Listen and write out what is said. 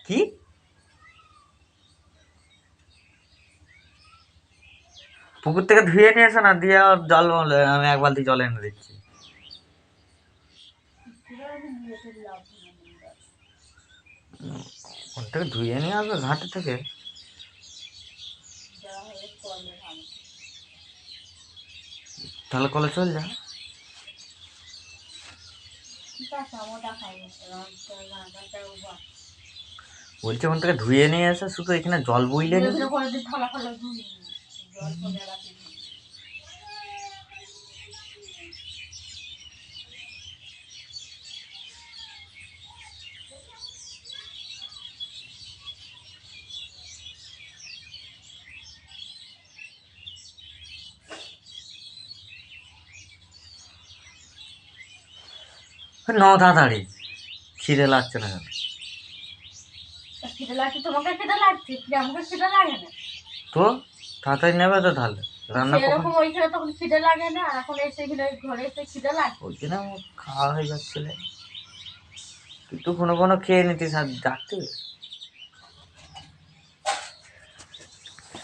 কি পুকুর থেকে ধুয়ে নিয়ে এসো না, দিয়ে জল আমি এক বালতি জল এনে দিচ্ছি। ওখান থেকে ধুয়ে নিয়ে আসবে ঘাটে থেকে। তাহলে কলে চল যা। বলছি ওখান থেকে ধুয়ে নিয়ে এসে শুধু এখানে জল বইলে নি। তাড়াতাড়ি খিদে লাগছে না কেন? খিদে লাগছে, তোমাকে খিদে লাগছে, আমাকে খিদে লাগে না তো তাড়াতাড়ি নেবে তো তাহলে রান্না এরকম। ওইখানে তখন খিদে লাগে না, আর এখন এসে ঘরে এসে খিদে লাগে। ওই জন্য খাওয়া হয়ে যাচ্ছিল, তুই তো কোনো খেয়ে নিতিস আর ডাকতে।